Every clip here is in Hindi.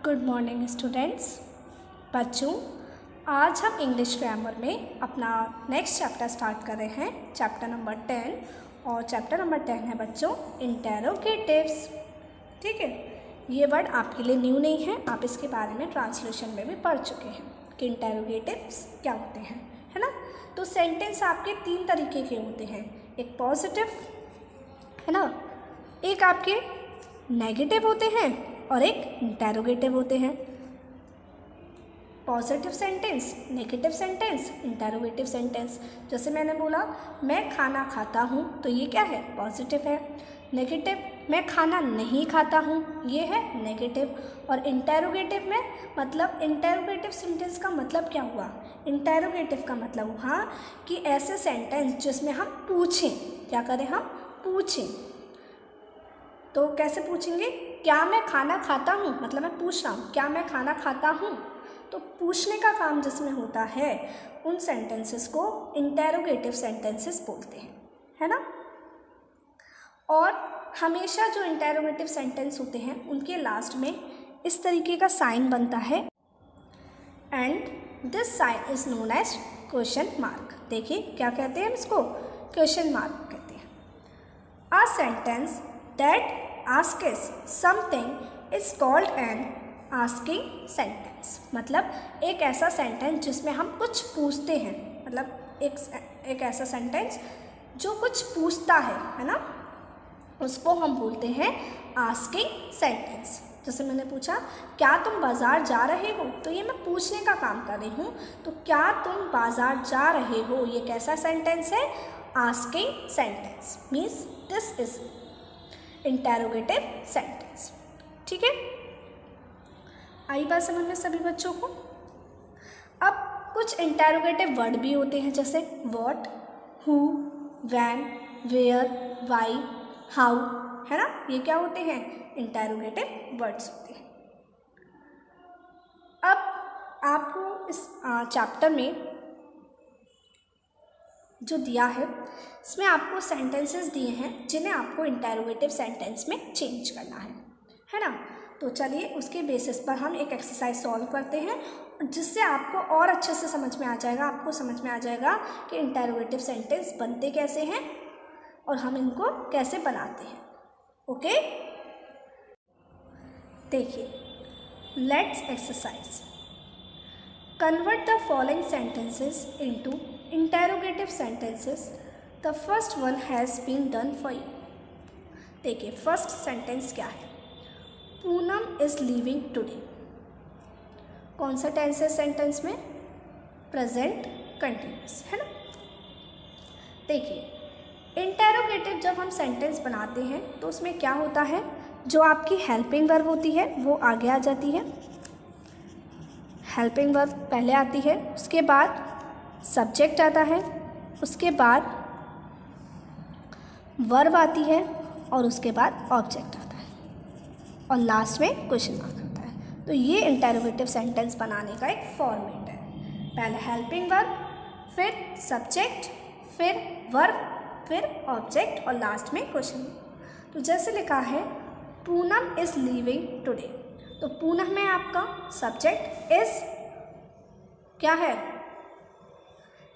Good morning students. बच्चों, आज हम इंग्लिश ग्रामर में अपना नेक्स्ट चैप्टर स्टार्ट कर रहे हैं, चैप्टर नंबर 10। और चैप्टर नंबर 10 है बच्चों इंटेरोगेटिव्स। ठीक है, ये वर्ड आपके लिए न्यू नहीं है, आप इसके बारे में ट्रांसलेशन में भी पढ़ चुके हैं कि इंटेरोगेटिव्स क्या होते हैं, है ना। तो सेंटेंस आपके 3 तरीके के होते हैं, एक पॉजिटिव है ना, एक आपके नेगेटिव होते हैं और एक इंटेरोगेटिव होते हैं। Positive sentence, negative sentence, interrogative sentence. जैसे मैंने बोला मैं खाना खाता हूँ, तो ये क्या है, पॉजिटिव है। नेगेटिव, मैं खाना नहीं खाता हूँ, ये है नेगेटिव। और इंटेरोगेटिव में मतलब इंटेरोगेटिव सेंटेंस का मतलब क्या हुआ, इंटेरोगेटिव का मतलब हुआ कि ऐसे सेंटेंस जिसमें हम पूछें, क्या करें, हम पूछें। तो कैसे पूछेंगे, क्या मैं खाना खाता हूँ, मतलब मैं पूछ रहा हूँ क्या मैं खाना खाता हूँ। तो पूछने का काम जिसमें होता है उन सेंटेंसेस को इंटेरोगेटिव सेंटेंसेस बोलते हैं, है ना। और हमेशा जो इंटेरोगेटिव सेंटेंस होते हैं उनके लास्ट में इस तरीके का साइन बनता है, and this sign is known as question mark. देखिए क्या कहते हैं इसको, क्वेश्चन मार्क कहते हैं। A sentence that asks something is called an asking sentence। मतलब एक ऐसा सेंटेंस जिसमें हम कुछ पूछते हैं, मतलब एक ऐसा सेंटेंस जो कुछ पूछता है ना, उसको हम बोलते हैं आस्किंग सेंटेंस। जैसे मैंने पूछा क्या तुम बाज़ार जा रहे हो, तो ये मैं पूछने का काम कर रही हूँ। तो क्या तुम बाज़ार जा रहे हो, ये कैसा सेंटेंस है, asking sentence. Means this is interrogative sentence. ठीक है, आई बात समझ में सभी बच्चों को। अब कुछ इंटेरोगेटिव वर्ड भी होते हैं, जैसे what, who, when, where, why, how, है ना। ये क्या होते हैं, इंटेरोगेटिव वर्ड्स होते हैं। अब आपको इस चैप्टर में जो दिया है इसमें आपको सेंटेंसेस दिए हैं जिन्हें आपको इंटेरोगेटिव सेंटेंस में चेंज करना है ना। तो चलिए उसके बेसिस पर हम एक एक्सरसाइज सॉल्व करते हैं, जिससे आपको और अच्छे से समझ में आ जाएगा, आपको समझ में आ जाएगा कि इंटेरोगेटिव सेंटेंस बनते कैसे हैं और हम इनको कैसे बनाते हैं। ओके, देखिए, let's exercise. Convert the following sentences into interrogative sentences. The first one has been done for you. देखिए फर्स्ट सेंटेंस क्या है, पूनम इज लीविंग टुडे। कौन सा टेंस है सेंटेंस में, प्रेजेंट कंटिन्यूअस, है ना। देखिए इंटेरोगेटिव जब हम सेंटेंस बनाते हैं तो उसमें क्या होता है, जो आपकी हेल्पिंग वर्ब होती है वो आगे आ जाती है, हेल्पिंग वर्ब पहले आती है, उसके बाद सब्जेक्ट आता है, उसके बाद वर्ब आती है और उसके बाद ऑब्जेक्ट आता है और लास्ट में क्वेश्चन मार्क आता है। तो ये इंटेरोगेटिव सेंटेंस बनाने का एक फॉर्मेट है, पहले हेल्पिंग वर्ब, फिर सब्जेक्ट, फिर वर्ब, फिर ऑब्जेक्ट और लास्ट में क्वेश्चन। तो जैसे लिखा है पूनम इज लीविंग टुडे, तो पूनम में आपका सब्जेक्ट इज क्या है,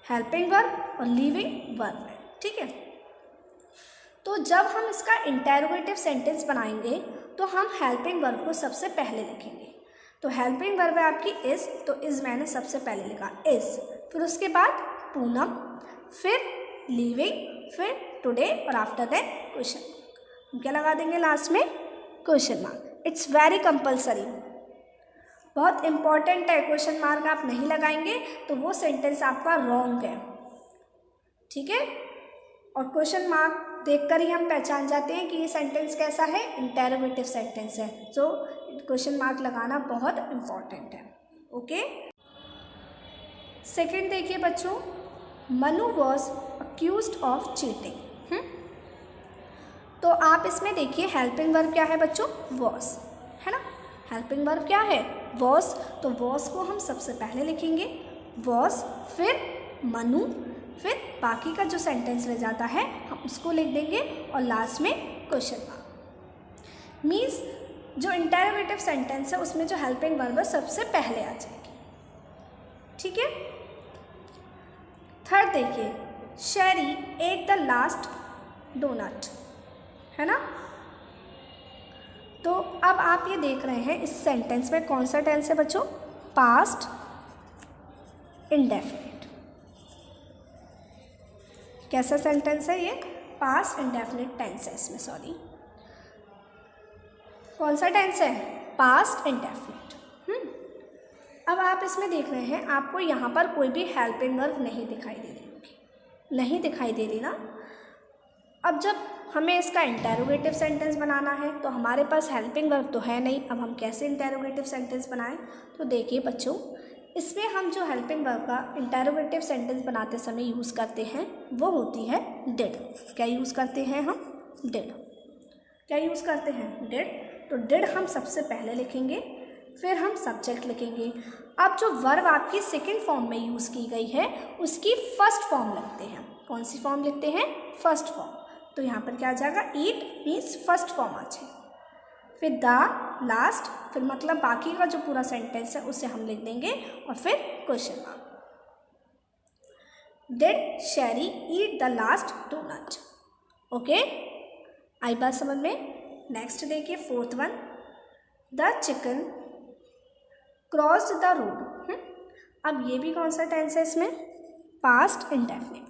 हेल्पिंग वर्ब और लीविंग वर्ब है। ठीक है, तो जब हम इसका इंटेरोगेटिव सेंटेंस बनाएंगे तो हम हेल्पिंग वर्ब को सबसे पहले लिखेंगे। तो हेल्पिंग वर्ब है आपकी इज, तो इज मैंने सबसे पहले लिखा इज, फिर उसके बाद पूनम, फिर लीविंग, फिर टुडे और आफ्टर दैट क्वेश्चन। हम क्या लगा देंगे लास्ट में, question mark. It's very compulsory, बहुत इंपॉर्टेंट है। क्वेश्चन मार्क आप नहीं लगाएंगे तो वो सेंटेंस आपका रॉन्ग है। ठीक है, और क्वेश्चन मार्क देखकर ही हम पहचान जाते हैं कि ये सेंटेंस कैसा है, इंटेरोगेटिव सेंटेंस है। तो क्वेश्चन मार्क लगाना बहुत इंपॉर्टेंट है। ओके, सेकंड देखिए बच्चों, Manu was accused of cheating. तो आप इसमें देखिए हेल्पिंग वर्ब क्या है बच्चों, वॉज, है ना। हेल्पिंग वर्ब क्या है, वॉज, तो वॉज को हम सबसे पहले लिखेंगे, वॉज, फिर मनु, फिर बाकी का जो सेंटेंस रह जाता है हम उसको लिख देंगे और लास्ट में क्वेश्चन मार्क। मीन्स जो इंटेरोगेटिव सेंटेंस है उसमें जो हेल्पिंग वर्ब है सबसे पहले आ जाएगी। ठीक है। थर्ड देखिए, शेरी एट द लास्ट डोनट, है ना। तो अब आप ये देख रहे हैं इस सेंटेंस में कौन सा टेंस है बच्चों, पास्ट इंडेफिनिट। कैसा सेंटेंस है ये, पास्ट इंडेफिनिट टेंस है इसमें, सॉरी कौन सा टेंस है, पास्ट इंडेफिनिट। अब आप इसमें देख रहे हैं आपको यहाँ पर कोई भी हेल्पिंग वर्ब नहीं दिखाई दे रही होगी, नहीं दिखाई दे रही ना। अब जब हमें इसका इंटेरोगेटिव सेंटेंस बनाना है तो हमारे पास हेल्पिंग वर्ब तो है नहीं, अब हम कैसे इंटेरोगेटिव सेंटेंस बनाएं। तो देखिए बच्चों, इसमें हम जो हेल्पिंग वर्ब का इंटेरोगेटिव सेंटेंस बनाते समय यूज़ करते हैं वो होती है डिड। क्या यूज़ करते हैं हम, डिड। क्या यूज़ करते हैं, डिड। तो डिड हम सबसे पहले लिखेंगे, फिर हम सब्जेक्ट लिखेंगे। अब जो वर्ब आपकी सेकंड फॉर्म में यूज़ की गई है उसकी फर्स्ट फॉर्म लिखते हैं। कौन सी फॉर्म लिखते हैं, फर्स्ट फॉर्म। तो यहाँ पर क्या आ जाएगा, ईट मीन्स फर्स्ट फॉर्म आ जाए, फिर द लास्ट, फिर मतलब बाकी का जो पूरा सेंटेंस है उसे हम लिख देंगे और फिर question mark. Did Sherry eat the last donut. Okay, I बात समझ में। नेक्स्ट देखिए fourth one, the chicken crossed the road. अब ये भी कौन सा टेंस है इसमें, पास्ट इंडेफिनिट।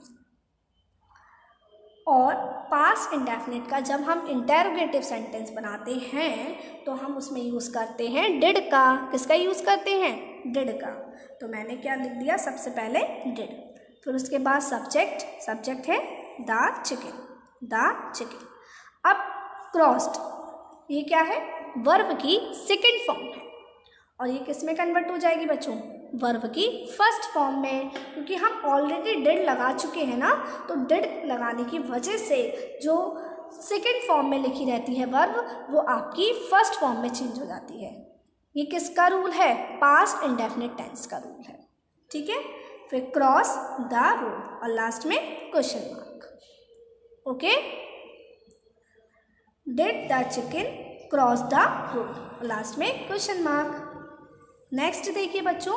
और पास्ट इंडेफिनिट का जब हम इंटेरोगेटिव सेंटेंस बनाते हैं तो हम उसमें यूज़ करते हैं डिड का। किसका यूज़ करते हैं, डिड का। तो मैंने क्या लिख दिया, सबसे पहले डिड, फिर उसके बाद सब्जेक्ट, सब्जेक्ट है द चिकन, द चिकन। अब क्रॉस्ड, ये क्या है, वर्ब की सेकंड फॉर्म है और ये किस में कन्वर्ट हो जाएगी बच्चों, वर्ब की फर्स्ट फॉर्म में, क्योंकि हम ऑलरेडी डिड लगा चुके हैं ना। तो डिड लगाने की वजह से जो सेकंड फॉर्म में लिखी रहती है वर्ब वो आपकी फर्स्ट फॉर्म में चेंज हो जाती है। ये किसका रूल है, पास्ट इंडेफिनिट टेंस का रूल है। ठीक है, फिर क्रॉस द रोड और लास्ट में question mark. Okay, did the chicken cross the road और लास्ट में क्वेश्चन मार्क। नेक्स्ट देखिए बच्चों,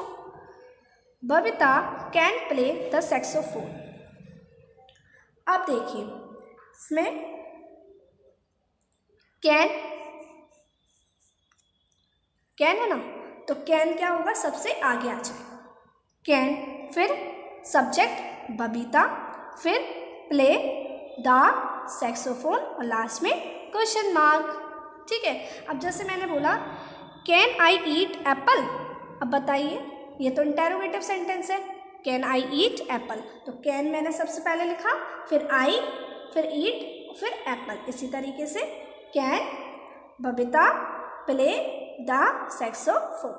Babita can play the saxophone. अब देखिए इसमें कैन है ना, तो कैन क्या होगा, सबसे आगे आ जाए, कैन, फिर सब्जेक्ट बबीता, फिर प्ले द सैक्सोफोन और लास्ट में क्वेश्चन मार्क। ठीक है, अब जैसे मैंने बोला कैन आई ईट एप्पल, अब बताइए ये तो इंटेरोगेटिव सेंटेंस है, कैन आई ईट एप्पल। तो कैन मैंने सबसे पहले लिखा, फिर आई, फिर ईट, फिर एप्पल। इसी तरीके से can Babita play the saxophone.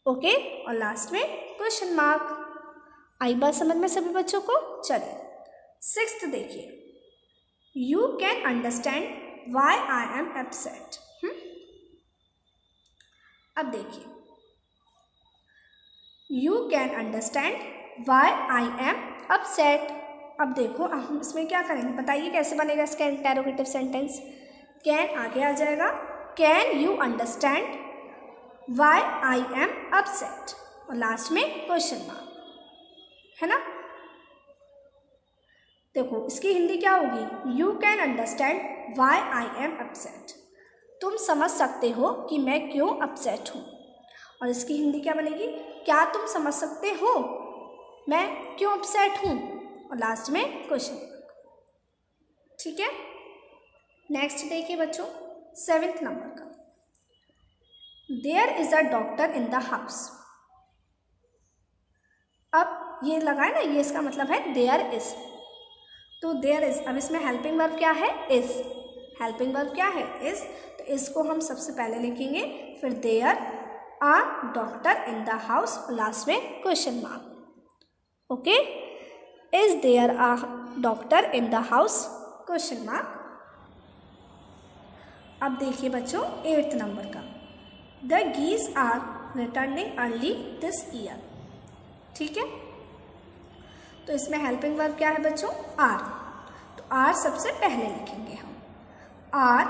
Okay, और लास्ट में क्वेश्चन मार्क। आई बात समझ में सभी बच्चों को। चलिए सिक्स्थ देखिए, you can understand why I am upset. अब देखिए, you can understand why I am upset. अब देखो हम इसमें क्या करेंगे, बताइए कैसे बनेगा इसका इंटेरोगेटिव सेंटेंस। कैन आगे आ जाएगा, can you understand why I am upset और लास्ट में क्वेश्चन मार्क, है ना। देखो इसकी हिंदी क्या होगी, you can understand why I am upset. तुम समझ सकते हो कि मैं क्यों अपसेट हूँ। और इसकी हिंदी क्या बनेगी, क्या तुम समझ सकते हो मैं क्यों अपसेट हूँ और लास्ट में क्वेश्चन मार्क। ठीक है, नेक्स्ट देखिए बच्चों, 7th नंबर का, there is a doctor in the house. अब ये लगा है ना, ये इसका मतलब है देयर इज। तो देयर इज, अब इसमें हेल्पिंग वर्ब क्या है, इज। हेल्पिंग वर्ब क्या है, इज। तो इसको हम सबसे पहले लिखेंगे, फिर there a doctor in the house, last में question mark. Okay, is there a doctor in the house, question mark. अब देखिए बच्चों 8th नंबर का, the geese are returning early this year. ठीक है, तो इसमें हेल्पिंग वर्ब क्या है बच्चों, आर। तो आर सबसे पहले लिखेंगे हम, आर,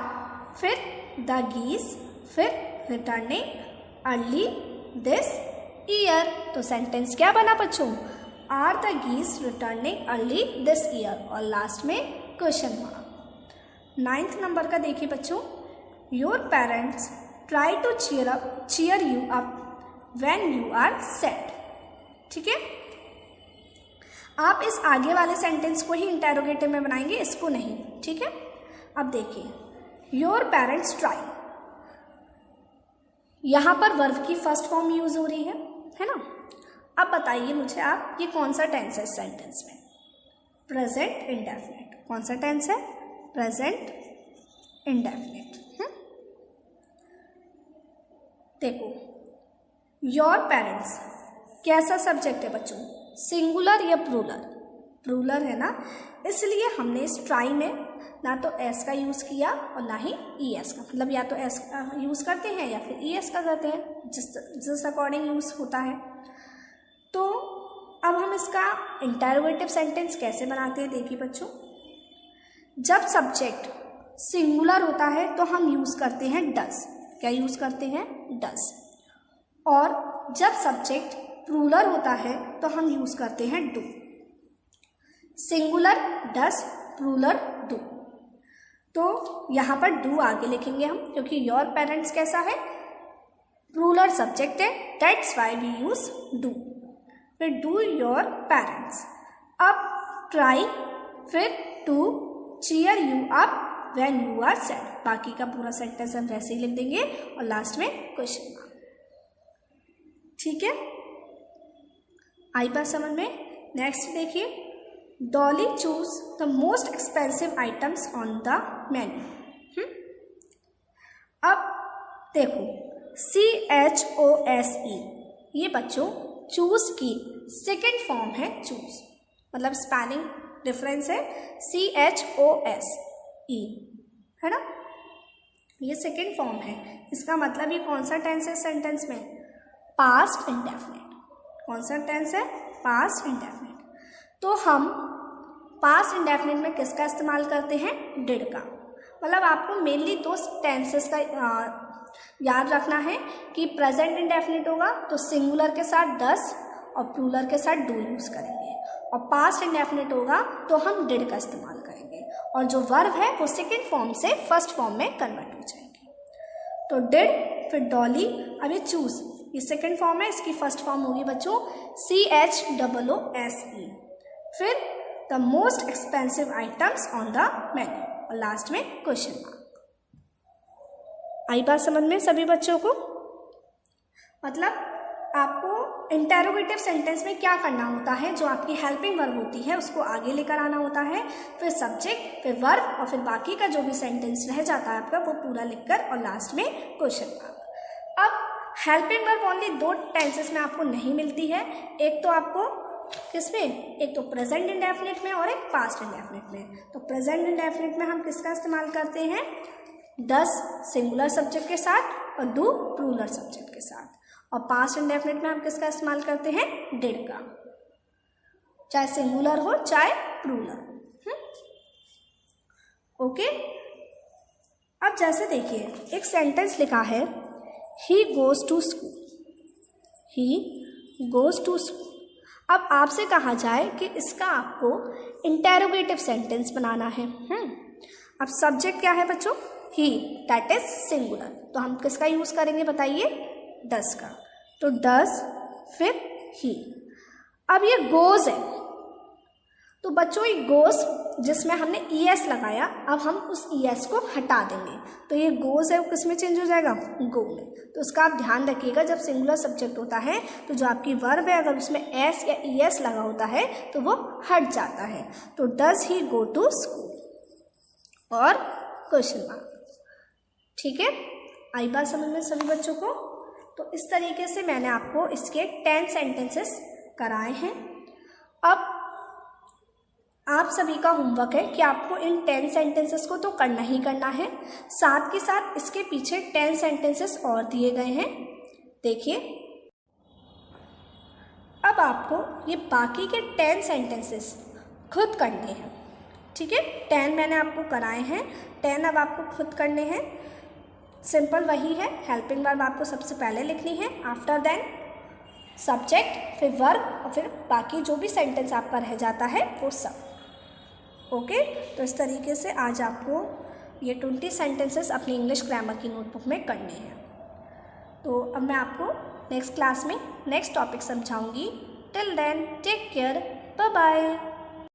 फिर द गीस, फिर रिटर्निंग अर्ली दिस ईयर। तो सेंटेंस क्या बना बच्चों? Are the geese returning early this year और लास्ट में क्वेश्चन मार्क। 9th नंबर का देखिए बच्चों, your parents try to cheer you up when you are sad. ठीक है, आप इस आगे वाले सेंटेंस को ही इंटेरोगेटिव में बनाएंगे, इसको नहीं। ठीक है, अब देखिए, योर पेरेंट्स ट्राई, यहां पर वर्ब की फर्स्ट फॉर्म यूज हो रही है ना। अब बताइए मुझे आप, ये कौन सा टेंस है इस सेंटेंस में? Present indefinite. कौन सा टेंस है? Present indefinite. देखो, योर पेरेंट्स कैसा सब्जेक्ट है बच्चों? सिंगुलर या प्लूरल? प्लूरल है ना, इसलिए हमने इस ट्राई में ना तो एस का यूज़ किया और ना ही ई एस का। मतलब या तो एस यूज़ करते हैं या फिर ई एस का करते हैं, जिस अकॉर्डिंग यूज़ होता है। तो अब हम इसका इंटरोगेटिव सेंटेंस कैसे बनाते हैं? देखिए बच्चों, जब सब्जेक्ट सिंगुलर होता है तो हम यूज़ करते हैं डज। क्या यूज़ करते हैं? डज। और जब सब्जेक्ट प्लूरल होता है तो हम यूज़ करते हैं do. Singular does, plural do. तो यहाँ पर डू आगे लिखेंगे हम, क्योंकि योर पेरेंट्स कैसा है? प्लूरल सब्जेक्ट है, that's why we use do. फिर डू योर पेरेंट्स। अब ट्राई, फिर to cheer you up when you are sad. बाकी का पूरा सेंटेंस हम वैसे ही लिख देंगे और लास्ट में क्वेश्चन मार्क। ठीक है, आई बात समझ में? नेक्स्ट देखिए, Dolly choose the most expensive items on the menu. अब देखो, CHOSE ये बच्चों चूज की सेकेंड फॉर्म है। चूज मतलब स्पेलिंग डिफरेंस है, CHOSE है ना, ये सेकेंड फॉर्म है। इसका मतलब ये कौन सा टेंस है सेंटेंस में? Past indefinite. कौन सा टेंस है? Past indefinite. तो हम पास्ट इंडेफिनिट में किसका इस्तेमाल करते हैं? डिड का। मतलब आपको मेनली दो टेंसेस का याद रखना है कि प्रेजेंट इंडेफिनिट होगा तो सिंगुलर के साथ डस और प्लूरल के साथ डू यूज करेंगे, और पास्ट इंडेफिनिट होगा तो हम डिड का इस्तेमाल करेंगे, और जो वर्ब है वो सेकेंड फॉर्म से फर्स्ट फॉर्म में कन्वर्ट हो जाएंगे। तो डिड, फिर डॉली। अब ये चूज, ये सेकेंड फॉर्म है, इसकी फर्स्ट फॉर्म होगी बच्चों CHOOSE। फिर the most expensive items on the menu और लास्ट में क्वेश्चन मार्क। आई बात समझ में सभी बच्चों को? मतलब आपको इंटेरोगेटिव सेंटेंस में क्या करना होता है? जो आपकी हेल्पिंग वर्ब होती है उसको आगे लेकर आना होता है, फिर सब्जेक्ट, फिर वर्ब, और फिर बाकी का जो भी सेंटेंस रह जाता है आपका वो पूरा लिखकर और लास्ट में क्वेश्चन मार्क। अब हेल्पिंग वर्ब ओनली दो टेंसेस में आपको नहीं मिलती है, एक तो आपको किसमें? एक तो प्रेजेंट इंडेफिनिट में और एक पास्ट इंडेफिनिट में। तो प्रेजेंट इंडेफिनिट में हम किसका इस्तेमाल करते हैं? डस सिंगुलर सब्जेक्ट के साथ और डू प्लूरल सब्जेक्ट के साथ, और पास्ट इंडेफिनिट में हम किसका इस्तेमाल करते हैं? डिड का, चाहे सिंगुलर हो चाहे प्लूरल। ओके, अब जैसे देखिए एक सेंटेंस लिखा है, he goes to school. He goes to school. अब आपसे कहा जाए कि इसका आपको इंटेरोगेटिव सेंटेंस बनाना है। अब सब्जेक्ट क्या है बच्चों? ही, दैट इज सिंगुलर, तो हम किसका यूज करेंगे बताइए? डस का। तो डस, फिर ही। अब ये गोज है, तो बच्चों ये गोज जिसमें हमने ES लगाया, अब हम उस ES को हटा देंगे, तो ये गोज है वो किस में चेंज हो जाएगा? गो में। तो उसका आप ध्यान रखिएगा, जब सिंगुलर सब्जेक्ट होता है तो जो आपकी वर्ब है अगर उसमें S या ES लगा होता है तो वो हट जाता है। तो does he go to school और क्वेश्चन मार्क। ठीक है, आई बात समझ में सभी बच्चों को? तो इस तरीके से मैंने आपको इसके 10 सेंटेंसेस कराए हैं। अब आप सभी का होमवर्क है कि आपको इन 10 सेंटेंसेस को तो करना ही करना है, साथ के साथ इसके पीछे 10 सेंटेंसेस और दिए गए हैं, देखिए। अब आपको ये बाकी के 10 सेंटेंसेस खुद करने हैं, ठीक है? 10 मैंने आपको कराए हैं, 10 अब आपको खुद करने हैं। सिंपल वही है, हेल्पिंग वर्ब आपको सबसे पहले लिखनी है, आफ्टर देन सब्जेक्ट, फिर वर्ब और फिर बाकी जो भी सेंटेंस आपका रह जाता है वो सब। ओके, तो इस तरीके से आज आपको ये 20 सेंटेंसेस अपनी इंग्लिश ग्रामर की नोटबुक में करने हैं। तो अब मैं आपको नेक्स्ट क्लास में नेक्स्ट टॉपिक समझाऊंगी। Till then take care, bye bye.